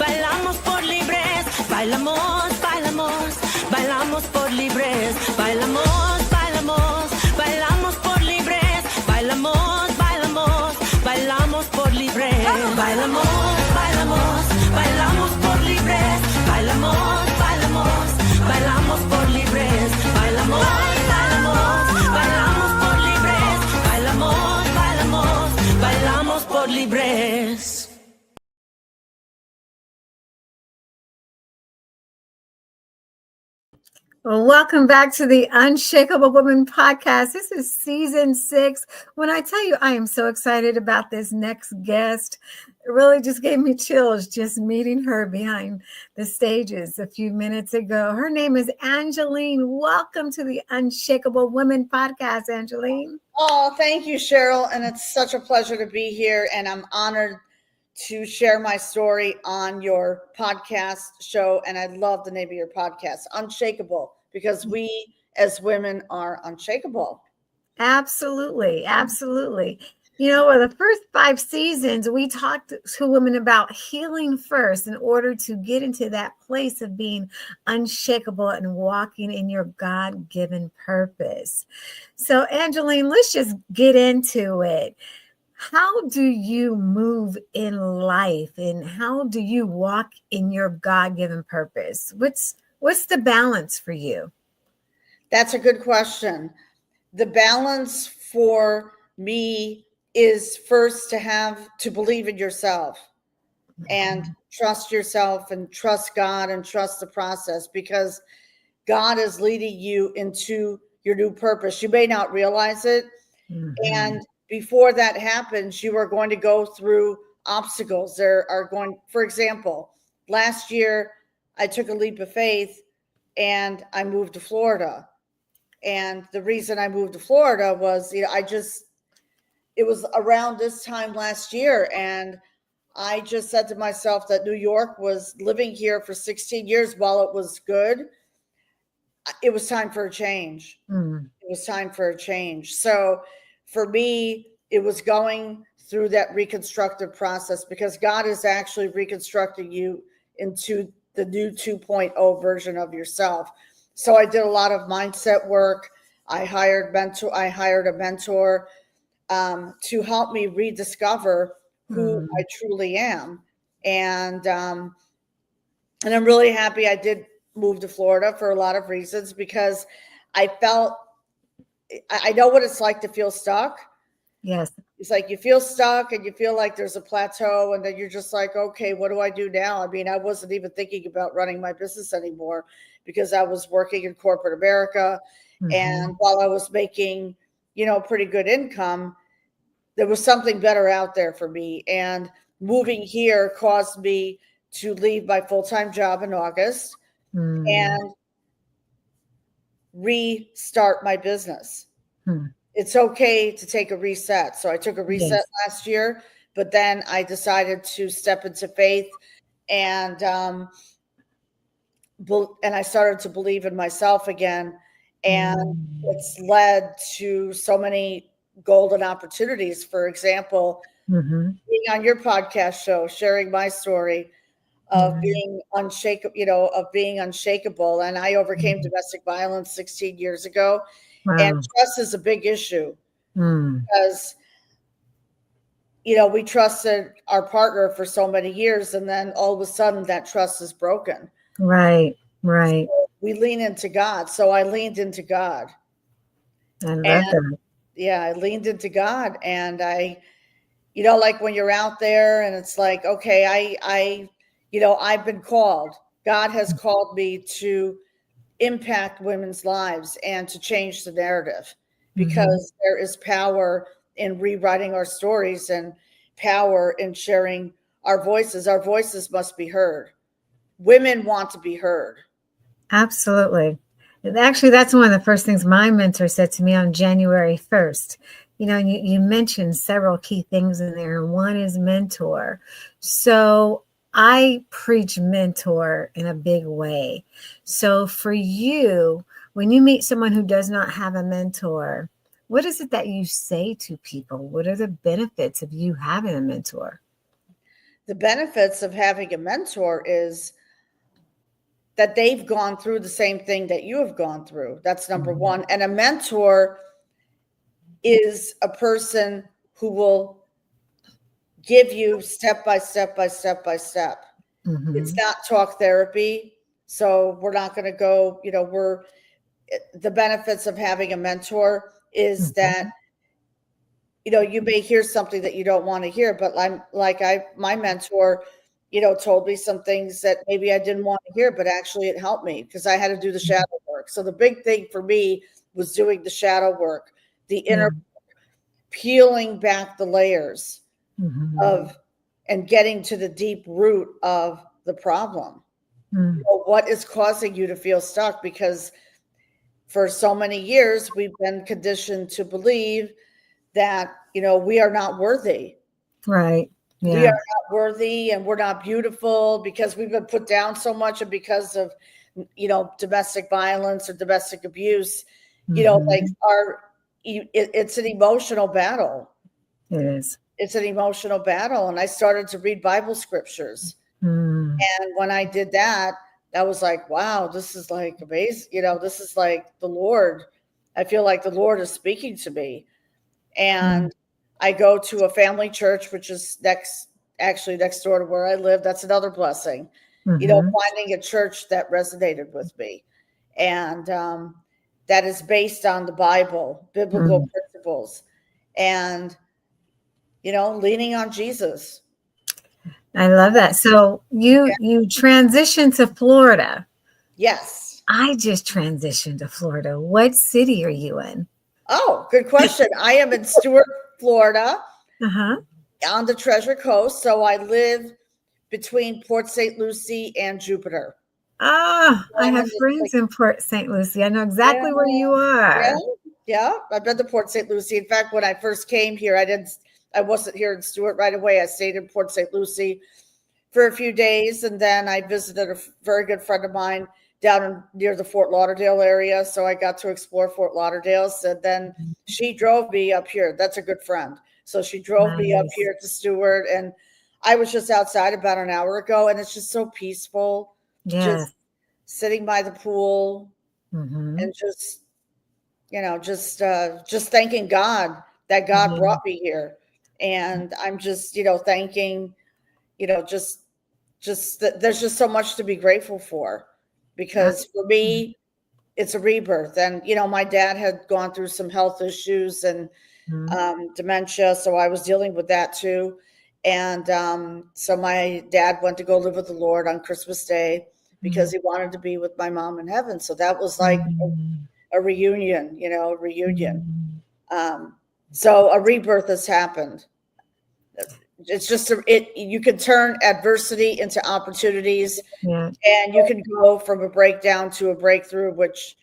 bailamos por libres, bailamos, bailamos, bailamos por libres, bailamos, bailamos, bailamos por libres, bailamos, bailamos, bailamos por libres, bailamos, bailamos, bailamos por libres, bailamos, bailamos, bailamos por libres, bailamos, bailamos, bailamos por libres, bailamos, bailamos, bailamos por libres. Well, welcome back to the Unshakeable Woman podcast. This is season 6. When I tell you I am so excited about this next guest, it really just gave me chills just meeting her behind the stages a few minutes ago. Her name is Angeline. Welcome to the Unshakeable Women podcast, Angeline. Oh, thank you, Cheryl. And it's such a pleasure to be here. And I'm honored to share my story on your podcast show. And I love the name of your podcast, Unshakeable, because we as women are unshakable. Absolutely. Absolutely. You know, the first 5 seasons, we talked to women about healing first in order to get into that place of being unshakable and walking in your God-given purpose. So, Angeline, let's just get into it. How do you move in life and how do you walk in your God-given purpose? What's the balance for you? That's a good question. The balance for me is first to believe in yourself and trust yourself and trust God and trust the process, because God is leading you into your new purpose. You may not realize it. Mm-hmm. And before that happens, you are going to go through obstacles. For example, last year I took a leap of faith and I moved to Florida. And the reason I moved to Florida was, it was around this time last year. And I just said to myself that New York was living here for 16 years while it was good. It was time for a change. Mm. It was time for a change. So for me, it was going through that reconstructive process, because God is actually reconstructing you into the new 2.0 version of yourself. So I did a lot of mindset work. I hired a mentor to help me rediscover who I truly am. And I'm really happy I did move to Florida for a lot of reasons, because I know what it's like to feel stuck. Yes. It's like you feel stuck and you feel like there's a plateau, and then you're just like, okay, what do I do now? I mean, I wasn't even thinking about running my business anymore because I was working in corporate America. Mm-hmm. And while I was making, pretty good income, there was something better out there for me. And moving here caused me to leave my full-time job in August and restart my business. It's okay to take a reset. So I took a reset last year, but then I decided to step into faith and I started to believe in myself again. And it's led to so many golden opportunities. For example, being on your podcast show, sharing my story of being unshakable. And I overcame domestic violence 16 years ago. Wow. And trust is a big issue because, we trusted our partner for so many years, and then all of a sudden that trust is broken. Right. So we lean into God. So I leaned into God. I love that. Yeah, I leaned into God, and I, like when you're out there and it's like, okay, I've been called. God has called me to impact women's lives and to change the narrative, because there is power in rewriting our stories and power in sharing our voices. Our voices must be heard. Women want to be heard. Absolutely. Actually, that's one of the first things my mentor said to me on January 1st. You mentioned several key things in there. One is mentor. So I preach mentor in a big way. So for you, when you meet someone who does not have a mentor, what is it that you say to people? What are the benefits of you having a mentor? the benefits of having a mentor is that they've gone through the same thing that you have gone through. That's number one. And a mentor is a person who will give you step by step by step by step. It's not talk therapy. So we're not going to go, the benefits of having a mentor is that, you may hear something that you don't want to hear, but my mentor, told me some things that maybe I didn't want to hear, but actually it helped me because I had to do the shadow work. So the big thing for me was doing the shadow work, the inner peeling back the layers of and getting to the deep root of the problem. What is causing you to feel stuck? Because for so many years, we've been conditioned to believe that, we are not worthy. Right. Yeah. We are not worthy and we're not beautiful because we've been put down so much, and because of, domestic violence or domestic abuse, it's an emotional battle. It is. It's an emotional battle. And I started to read Bible scriptures. And when I did that, I was like, wow, this is like amazing. This is like the Lord. I feel like the Lord is speaking to me. And I go to a family church, which is next door to where I live. That's another blessing, finding a church that resonated with me. And that is based on the Bible, biblical principles, and, leaning on Jesus. I love that. So you transitioned to Florida. Yes. I just transitioned to Florida. What city are you in? Oh, good question. I am in Stuart, Florida, on the Treasure Coast. So I live between Port St. Lucie and Jupiter. Ah, I have friends in Port St. Lucie. I know exactly where you are. Yeah. I've been to Port St. Lucie. In fact, when I first came here, I wasn't here in Stuart right away. I stayed in Port St. Lucie for a few days, and then I visited a very good friend of mine down near the Fort Lauderdale area. So I got to explore Fort Lauderdale. So then she drove me up here. That's a good friend. So she drove me up here to Stuart, and I was just outside about an hour ago, and it's just so peaceful. Just sitting by the pool and just thanking God that God brought me here. And I'm just, thanking, just that there's just so much to be grateful for, because for me, it's a rebirth. And, my dad had gone through some health issues and dementia. So I was dealing with that too. And so my dad went to go live with the Lord on Christmas Day because he wanted to be with my mom in heaven. So that was like a reunion, So a rebirth has happened. It's just you can turn adversity into opportunities, and you can go from a breakdown to a breakthrough, which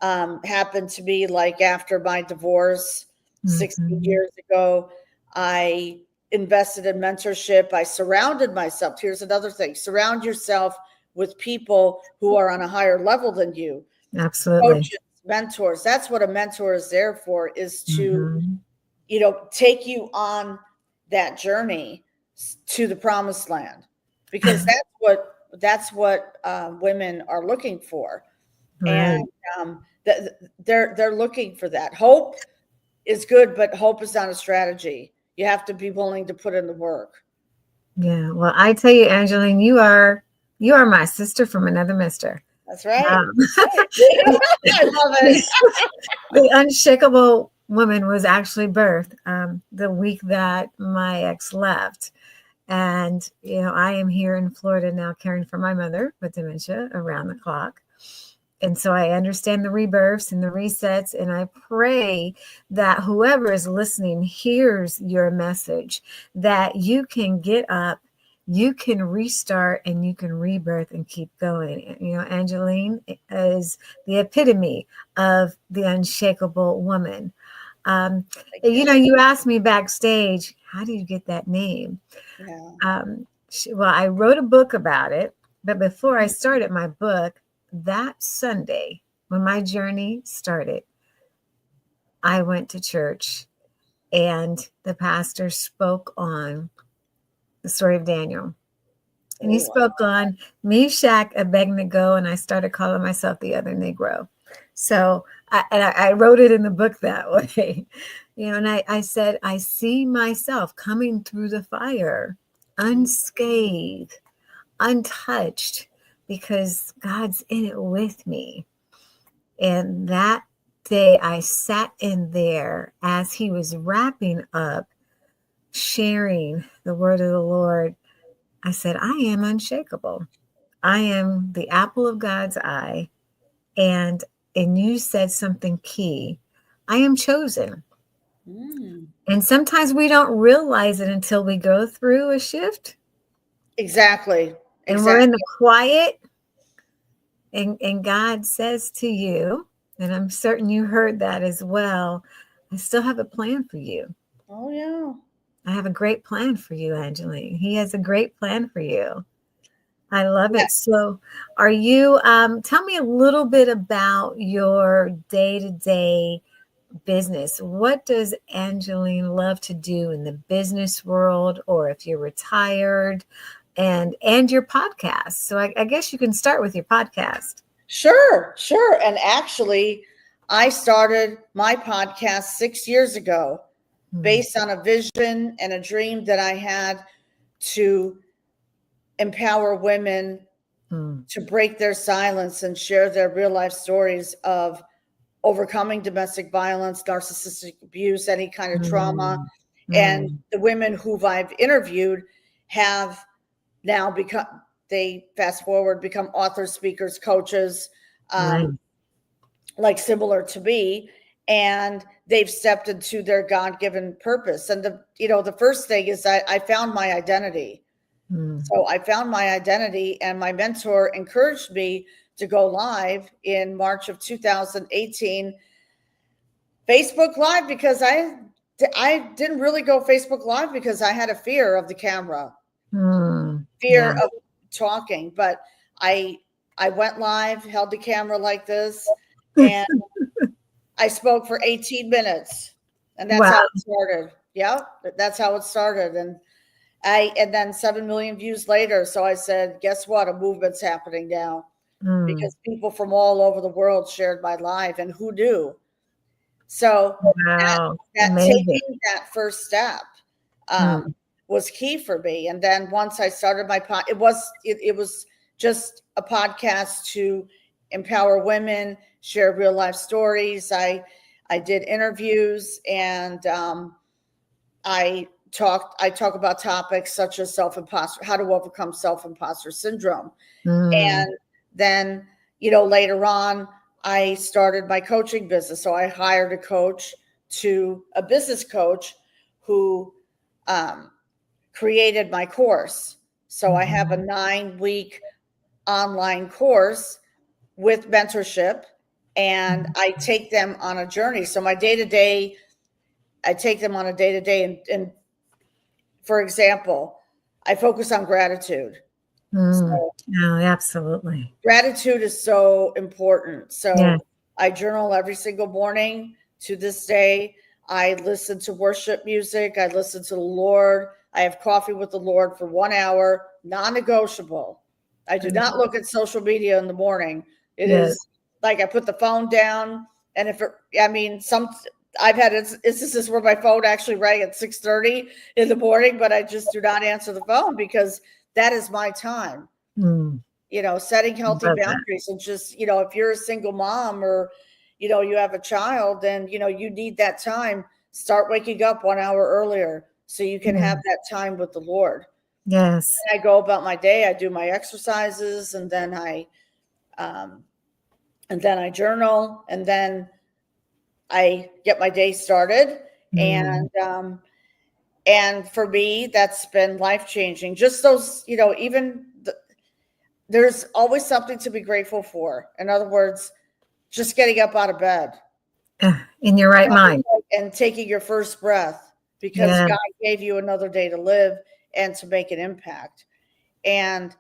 happened to me like after my divorce 16 years ago. I invested in mentorship. I surrounded myself. Here's another thing: surround yourself with people who are on a higher level than you. Absolutely. Coaches, mentors. That's what a mentor is there for, is to, take you on that journey to the promised land, because that's what women are looking for. Right. And they're looking for that. Hope is good, but hope is not a strategy. You have to be willing to put in the work. Yeah. Well, I tell you, Angeline, you are my sister from another mister. That's right. I love it. The Unshakable woman was actually birthed the week that my ex left. And, I am here in Florida now caring for my mother with dementia around the clock. And so I understand the rebirths and the resets. And I pray that whoever is listening hears your message, that you can get up, you can restart, and you can rebirth and keep going. Angeline is the epitome of the unshakable woman. You asked me backstage, how do you get that name? Yeah. Well, I wrote a book about it, but before I started my book, that Sunday, when my journey started, I went to church and the pastor spoke on the story of Daniel. And he Oh, spoke on Meshach, Abednego, and I started calling myself the other Negro. So I wrote it in the book that way, and I said, I see myself coming through the fire unscathed, untouched, because God's in it with me. And that day I sat in there as he was wrapping up, sharing the word of the Lord. I said, I am unshakable. I am the apple of God's eye. And you said something key. I am chosen. And sometimes we don't realize it until we go through a shift. Exactly. And we're in the quiet. And God says to you, and I'm certain you heard that as well, I still have a plan for you. Oh, yeah. I have a great plan for you, Angeline. He has a great plan for you. I love it. So are you, tell me a little bit about your day-to-day business. What does Angeline love to do in the business world, or if you're retired, and your podcast? So I guess you can start with your podcast. Sure. And actually, I started my podcast 6 years ago based on a vision and a dream that I had to empower women to break their silence and share their real life stories of overcoming domestic violence, narcissistic abuse, any kind of trauma. And the women who I've interviewed have now become, they fast forward, become authors, speakers, coaches, like similar to me. And they've stepped into their God-given purpose. And the first thing is I found my identity. So I found my identity, and my mentor encouraged me to go live in March of 2018, Facebook Live, because I didn't really go Facebook Live because I had a fear of the camera, fear of talking. But I went live, held the camera like this, and I spoke for 18 minutes, and that's how it started. Yeah, that's how it started. And then 7 million views later. So I said, guess what? A movement's happening now, because people from all over the world shared my live, and who knew? So that taking that first step was key for me. And then once I started my pod, it was just a podcast to empower women, share real life stories. I did interviews, and I talk about topics such as self-imposter, how to overcome self-imposter syndrome. And then, later on, I started my coaching business. So I hired a business coach who created my course. So I have a 9-week online course with mentorship, and I take them on a journey. So my day-to-day, I take them on a day-to-day, and for example, I focus on gratitude. So, absolutely. Gratitude is so important. So I journal every single morning to this day. I listen to worship music. I listen to the Lord. I have coffee with the Lord for 1 hour, non-negotiable. I do not look at social media in the morning. It is like I put the phone down, and I've had instances where my phone actually rang at 6:30 in the morning, but I just do not answer the phone, because that is my time. Setting healthy boundaries, and just, if you're a single mom, or, you have a child, then, you need that time. Start waking up 1 hour earlier so you can have that time with the Lord. Yes. And I go about my day. I do my exercises, and then I journal, and then I get my day started. And for me, that's been life-changing. Just those, there's always something to be grateful for. In other words, just getting up out of bed. In your right mind. And taking your first breath, because God gave you another day to live and to make an impact. And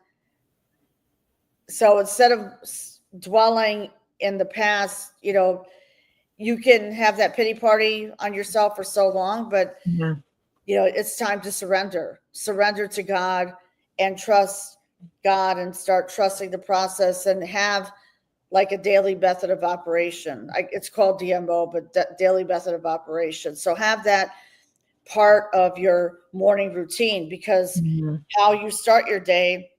so instead of dwelling in the past, you can have that pity party on yourself for so long, but it's time to surrender to God and trust God and start trusting the process and have like a daily method of operation. It's called DMO, but daily method of operation. So have that part of your morning routine, because how you start your day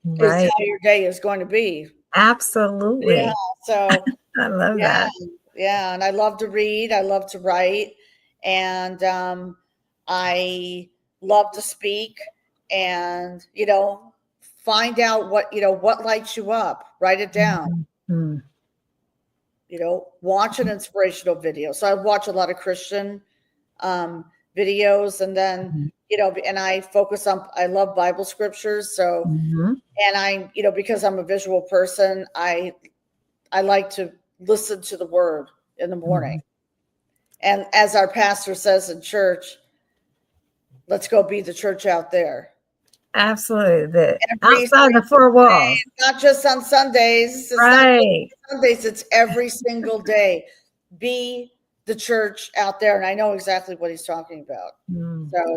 is Right. how your day is going to be. Absolutely. Yeah. So I love yeah, that. yeah. And I love to read. I love to write. And I love to speak and, find out what lights you up. Write it down. Mhm. Watch an inspirational video. So I watch a lot of Christian videos, and then, and I love Bible scriptures. So, Mhm. and because I'm a visual person, I like to listen to the word in the morning. And as our pastor says in church, let's go be the church out there. Absolutely. Every Outside the four walls. not just on Sundays. It's not Right. just Sundays, it's every single day. Be the church out there. And I know exactly what he's talking about. So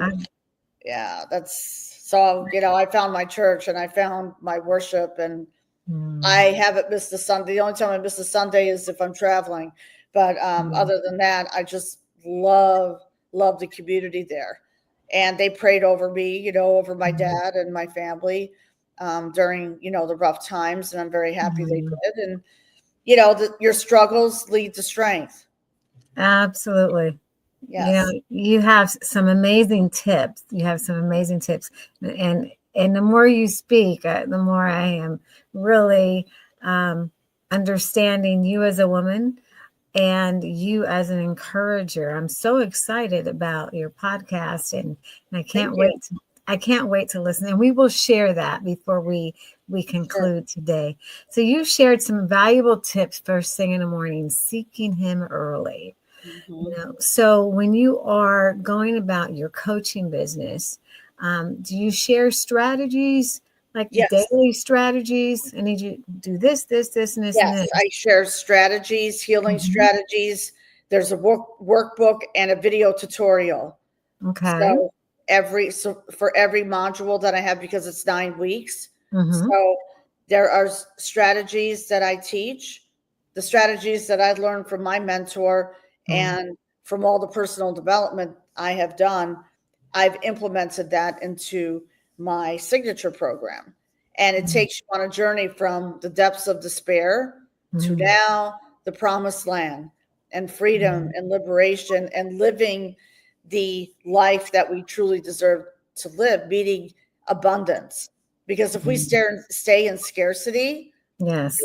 yeah, I found my church and I found my worship, and I haven't missed a Sunday. The only time I miss a Sunday is if I'm traveling. But other than that, I just love the community there. And they prayed over me, over my dad and my family during, the rough times. And I'm very happy they did. And, your struggles lead to strength. Absolutely. Yes. You have some amazing tips. And the more you speak, the more I am really understanding you as a woman and you as an encourager. I'm so excited about your podcast, and I can't wait to listen. And we will share that before we conclude today. So you shared some valuable tips first thing in the morning, seeking him early. So when you are going about your coaching business, do you share strategies, like daily strategies? I need you to do this, and this, and this. I share strategies, healing strategies. There's a workbook and a video tutorial. Okay. So for every module that I have, because it's 9 weeks. So there are strategies that I teach, the strategies that I learned from my mentor and from all the personal development I have done. I've implemented that into my signature program. And it takes you on a journey from the depths of despair to now the promised land and freedom and liberation and living the life that we truly deserve to live, meaning abundance. Because if we stay in scarcity, Yes.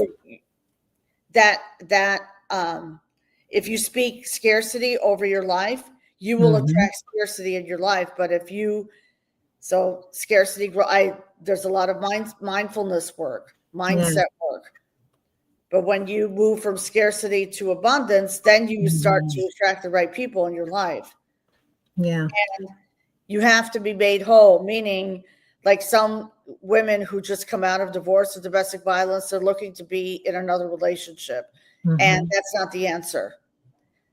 If you speak scarcity over your life, you will attract scarcity in your life. But scarcity, there's a lot of mindfulness work, mindset work. But when you move from scarcity to abundance, then you start to attract the right people in your life. Yeah. And you have to be made whole, meaning like some women who just come out of divorce or domestic violence, they're looking to be in another relationship. And that's not the answer.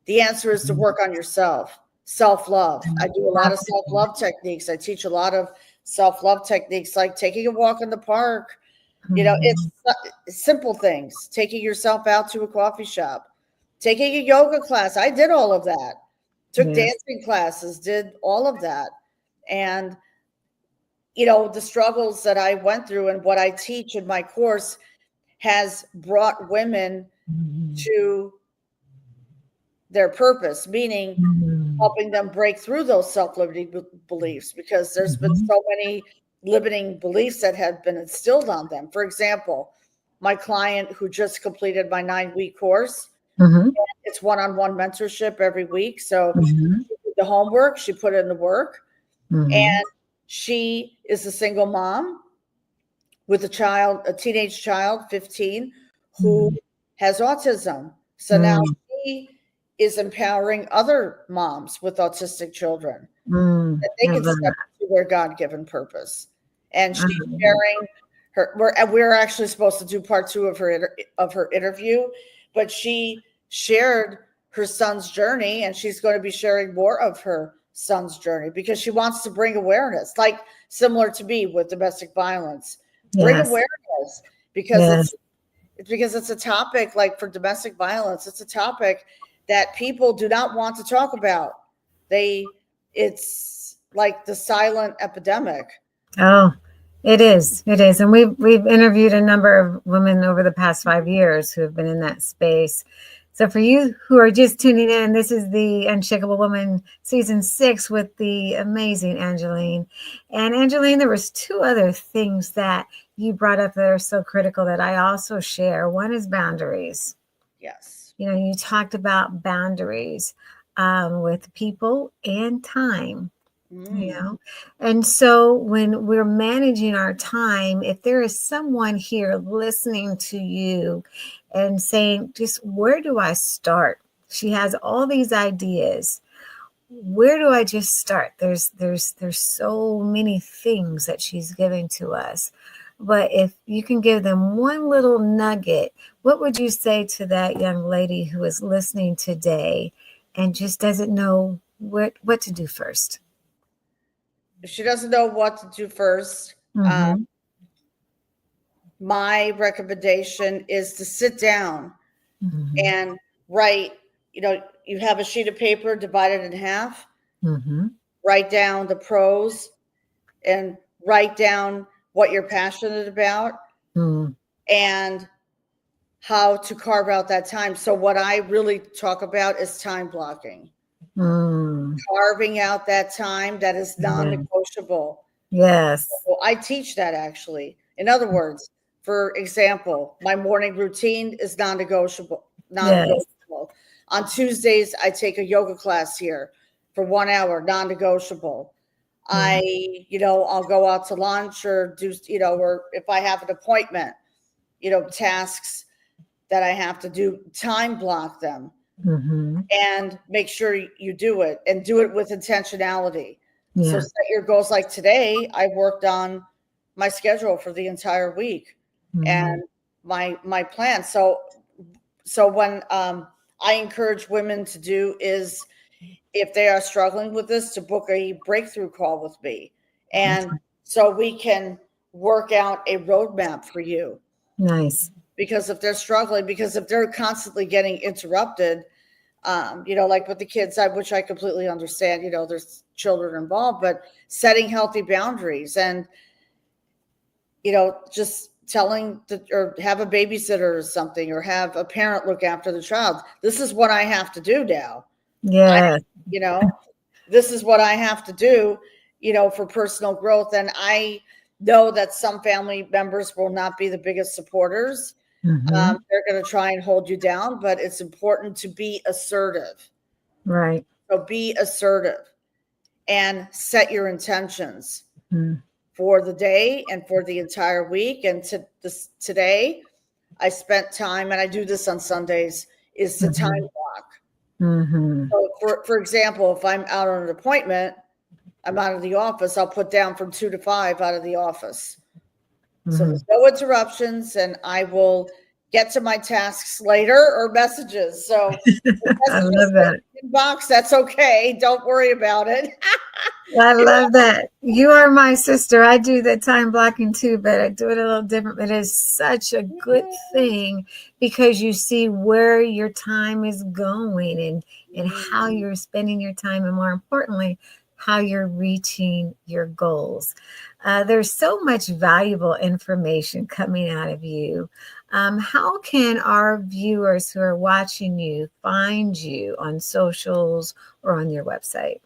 The answer is to work on yourself, self-love. I do a lot of self-love techniques. I teach a lot of self-love techniques, like taking a walk in the park. It's simple things, taking yourself out to a coffee shop, taking a yoga class. I did all of that, took dancing classes, did all of that. And, the struggles that I went through and what I teach in my course has brought women to their purpose, meaning helping them break through those self-limiting beliefs, because there's been so many limiting beliefs that have been instilled on them. For example, my client who just completed my 9-week course, it's one-on-one mentorship every week. So she did the homework, she put in the work, and she is a single mom with a teenage child, 15, who has autism. So now she is empowering other moms with autistic children that they can step into their God-given purpose. And she's sharing we're actually supposed to do part 2 of her interview, but she shared her son's journey, and she's going to be sharing more of her son's journey because she wants to bring awareness, like similar to me with domestic violence. Bring awareness because it's a topic, like for domestic violence, it's a topic that people do not want to talk about. It's like the silent epidemic. Oh, it is. It is. And we've interviewed a number of women over the past 5 years who have been in that space. So for you who are just tuning in, this is the Unshakable Woman season 6 with the amazing Angeline. And Angeline, there was 2 other things that you brought up that are so critical that I also share. One is boundaries. Yes. You know, you talked about boundaries with people and time. You know, and so when we're managing our time, if there is someone here listening to you and saying, just where do I start? She has all these ideas. Where do I just start? There's so many things that she's giving to us. But if you can give them one little nugget, what would you say to that young lady who is listening today and just doesn't know what to do first? If she doesn't know what to do first, my recommendation is to sit down and write. You know, you have a sheet of paper, divide it in half, write down the pros and write down what you're passionate about and how to carve out that time. So what I really talk about is time blocking. Carving out that time that is non-negotiable. Yes. So I teach that actually. In other words, for example, my morning routine is non-negotiable. Non-negotiable. On Tuesdays, I take a yoga class here for 1 hour, non-negotiable. I'll go out to lunch or do, or if I have an appointment, tasks that I have to do, time block them. And make sure you do it and do it with intentionality. So set your goals. Like today, I worked on my schedule for the entire week and my plan. So when I encourage women to do is, if they are struggling with this, to book a breakthrough call with me, and so we can work out a roadmap for you. Nice. Because if they're struggling, because if they're constantly getting interrupted, like with the kids, which I completely understand, there's children involved, but setting healthy boundaries and, just telling or have a babysitter or something, or have a parent look after the child. This is what I have to do now. Yeah. This is what I have to do, for personal growth. And I know that some family members will not be the biggest supporters. They're going to try and hold you down, but it's important to be assertive. Right. So be assertive and set your intentions for the day and for the entire week. And today, I spent time, and I do this on Sundays, is to time block. So for example, if I'm out on an appointment, I'm out of the office, I'll put down from 2 to 5 out of the office. So there's no interruptions, and I will get to my tasks later or messages. So I love that. Inbox, that's okay. Don't worry about it. I love that. You are my sister. I do the time blocking too, but I do it a little different. But it's such a good thing because you see where your time is going and how you're spending your time, and more importantly, how you're reaching your goals. There's so much valuable information coming out of you. How can our viewers who are watching you find you on socials or on your website?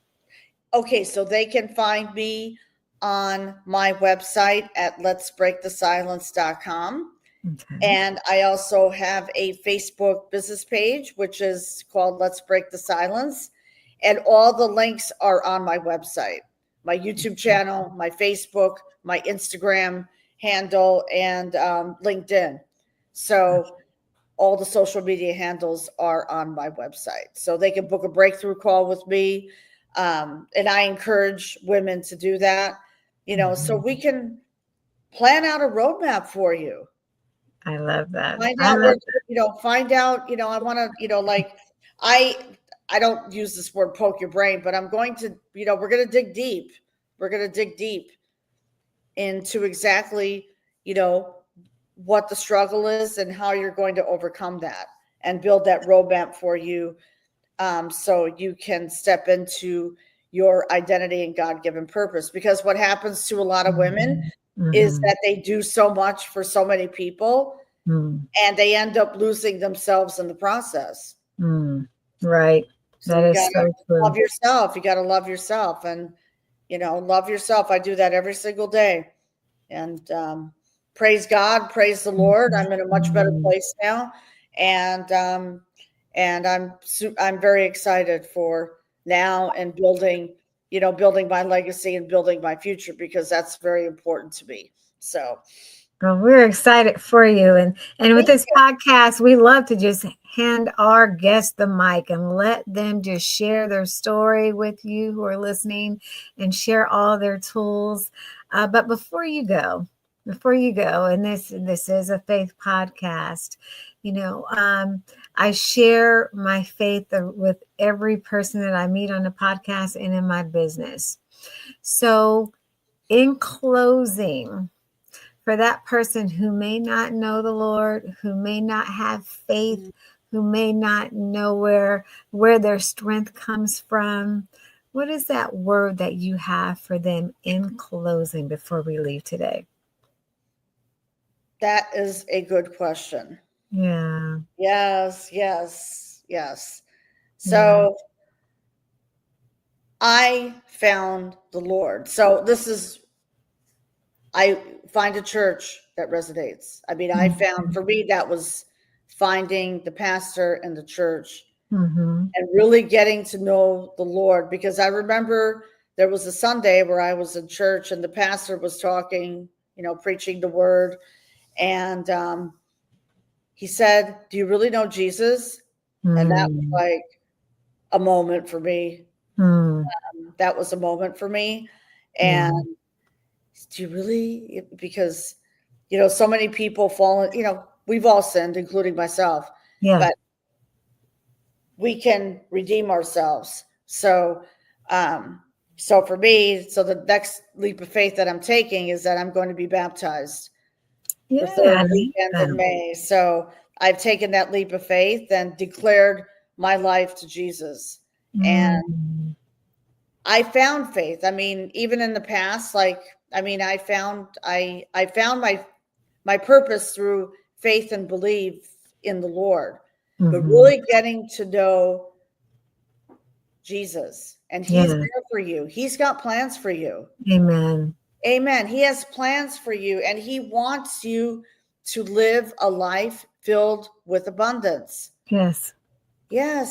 Okay, so they can find me on my website at letsbreakthesilence.com. Okay. And I also have a Facebook business page, which is called Let's Break the Silence. And all the links are on my website, my YouTube channel, my Facebook, my Instagram handle, and LinkedIn. So all the social media handles are on my website. So they can book a breakthrough call with me. And I encourage women to do that, so we can plan out a roadmap for you. I love that. Find out, I want to, I don't use this word poke your brain, but I'm going to, we're going to dig deep. We're going to dig deep into exactly, what the struggle is and how you're going to overcome that and build that roadmap for you, so you can step into your identity and God-given purpose. Because what happens to a lot of women is that they do so much for so many people and they end up losing themselves in the process. Right. So That you is gotta so true. love yourself. You got to love yourself, and love yourself. I do that every single day, and praise God, praise the Lord. I'm in a much better place now, and I'm very excited for now and building my legacy and building my future, because that's very important to me. So. Well, we're excited for you. And with this podcast, we love to just hand our guests the mic and let them just share their story with you who are listening and share all their tools. But before you go, and this is a faith podcast, I share my faith with every person that I meet on the podcast and in my business. So in closing, for that person who may not know the Lord, who may not have faith, who may not know where their strength comes from, what is that word that you have for them in closing before we leave today? That is a good question. Yeah. Yes. So I found the Lord. So I find a church that resonates. I mean, I found, for me, that was finding the pastor and the church and really getting to know the Lord. Because I remember there was a Sunday where I was in church and the pastor was talking, preaching the word. And he said, "Do you really know Jesus?" And that was like a moment for me. That was a moment for me. And do you really? Because, so many people fall, we've all sinned, including myself. Yeah. But we can redeem ourselves. So, for me, the next leap of faith that I'm taking is that I'm going to be baptized the third weekend in May. So I've taken that leap of faith and declared my life to Jesus. And I found faith. I mean, even in the past, I found my purpose through faith and belief in the Lord, but really getting to know Jesus, and he's there for you. He's got plans for you. Amen. He has plans for you, and he wants you to live a life filled with abundance. Yes.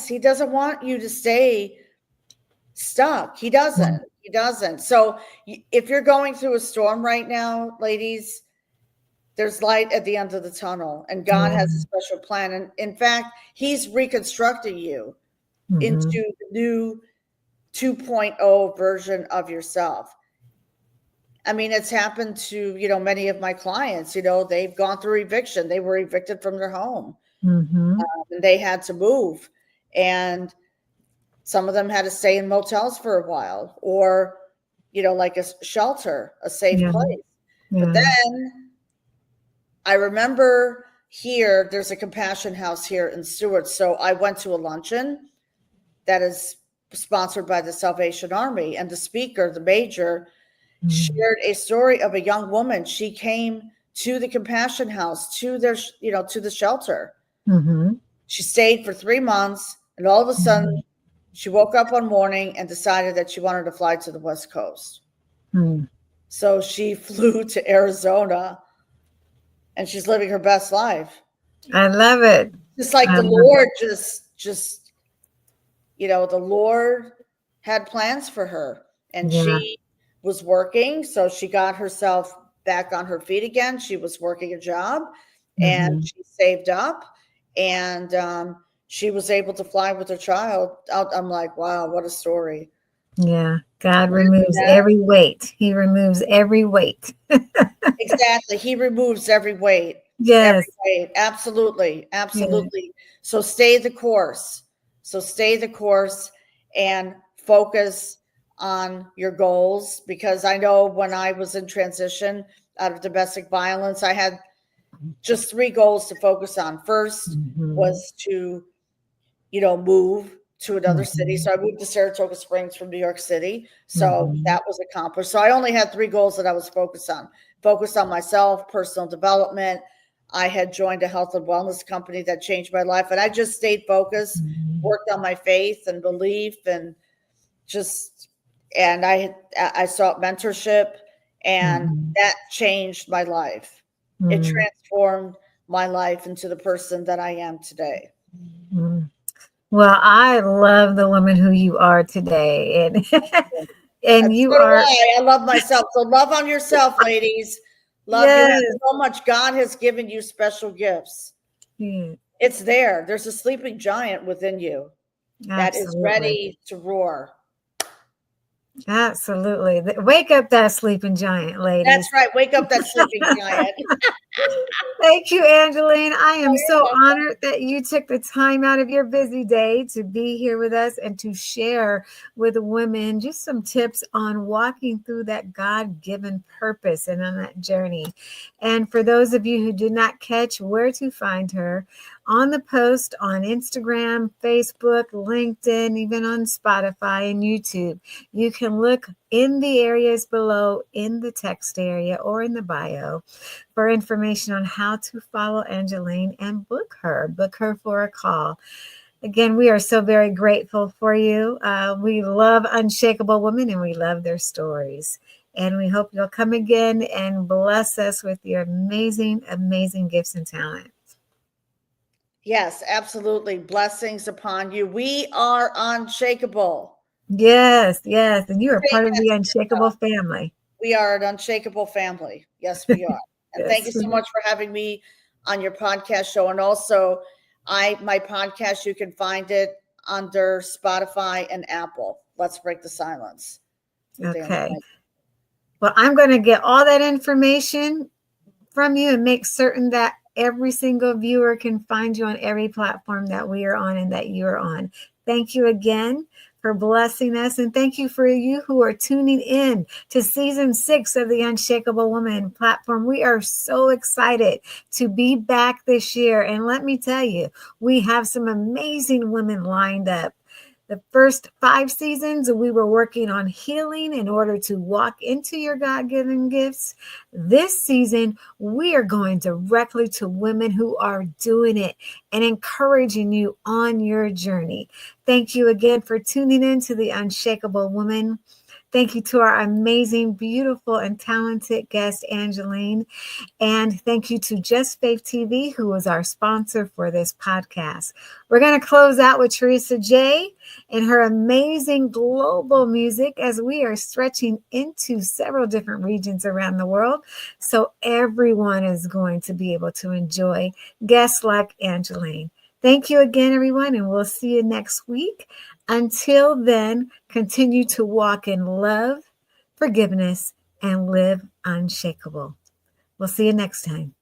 He doesn't want you to stay stuck. He doesn't. So if you're going through a storm right now, ladies, there's light at the end of the tunnel, and God has a special plan. And in fact, he's reconstructing you into the new 2.0 version of yourself. I mean, it's happened to, many of my clients, they've gone through eviction. They were evicted from their home and they had to move. And some of them had to stay in motels for a while, or, like a shelter, a safe place. But then I remember there's a compassion house here in Stewart. So I went to a luncheon that is sponsored by the Salvation Army, and the speaker, the major, shared a story of a young woman. She came to the compassion house, to the shelter. She stayed for 3 months, and all of a sudden she woke up one morning and decided that she wanted to fly to the West Coast. So she flew to Arizona, and she's living her best life. I love it. Just like the Lord just, the Lord had plans for her, and she was working. So she got herself back on her feet again. She was working a job, and she saved up, and she was able to fly with her child. I'm like, wow, what a story. Yeah. God removes every weight. He removes every weight. Exactly. He removes every weight. Yes. Every weight. Absolutely. Yeah. So stay the course. So stay the course and focus on your goals, because I know when I was in transition out of domestic violence, I had just 3 goals to focus on. First was to, move to another city. So I moved to Saratoga Springs from New York City. So that was accomplished. So I only had 3 goals that I was focused on. Focused on myself, personal development. I had joined a health and wellness company that changed my life. And I just stayed focused, worked on my faith and belief, and I sought mentorship, and that changed my life. It transformed my life into the person that I am today. Well, I love the woman who you are today. And And you are. I love myself. So love on yourself, ladies. Love you. Have so much. God has given you special gifts. It's there. There's a sleeping giant within you that is ready to roar. Absolutely. Wake up that sleeping giant, ladies. That's right. Wake up that sleeping giant. Thank you, Angeline. I am so honored that you took the time out of your busy day to be here with us and to share with women just some tips on walking through that God-given purpose and on that journey. And for those of you who did not catch where to find her, on the post on Instagram, Facebook, LinkedIn, even on Spotify and YouTube, you can look in the areas below in the text area or in the bio for information on how to follow Angeline and book her for a call. Again, we are so very grateful for you. We love Unshakeable Women and we love their stories. And we hope you'll come again and bless us with your amazing, amazing gifts and talents. Yes, absolutely. Blessings upon you. We are unshakable. Yes. And you are part of the Unshakable family. We are an unshakable family. Yes, we are. And thank you so much for having me on your podcast show. And also, my podcast, you can find it under Spotify and Apple. Let's Break the Silence. Okay. Well, I'm going to get all that information from you and make certain that every single viewer can find you on every platform that we are on and that you're on. Thank you again for blessing us. And thank you for you who are tuning in to season 6 of the Unshakable Woman platform. We are so excited to be back this year. And let me tell you, we have some amazing women lined up. The first 5 seasons, we were working on healing in order to walk into your God-given gifts. This season, we are going directly to women who are doing it and encouraging you on your journey. Thank you again for tuning in to the Unshakable Woman. Thank you to our amazing, beautiful, and talented guest, Angeline. And thank you to Just Faith TV, who was our sponsor for this podcast. We're going to close out with Teresa J and her amazing global music as we are stretching into several different regions around the world. So everyone is going to be able to enjoy guests like Angeline. Thank you again, everyone, and we'll see you next week. Until then, continue to walk in love, forgiveness, and live unshakable. We'll see you next time.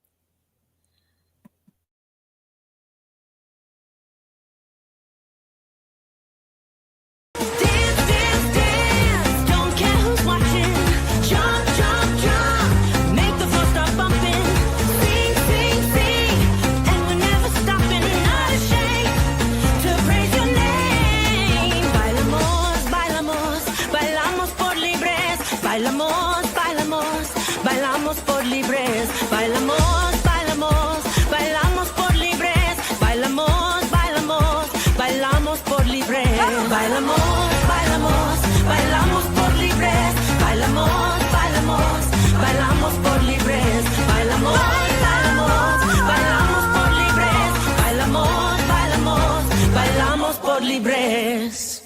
Bailamos, bailamos, bailamos por libres. Bailamos, bailamos, bailamos por libres. Bailamos, bailamos, bailamos por libres. Bailamos, bailamos, bailamos por libres. Bailamos, bailamos, bailamos por libres. Bailamos, bailamos, bailamos por libres. Bailamos, bailamos, bailamos por libres.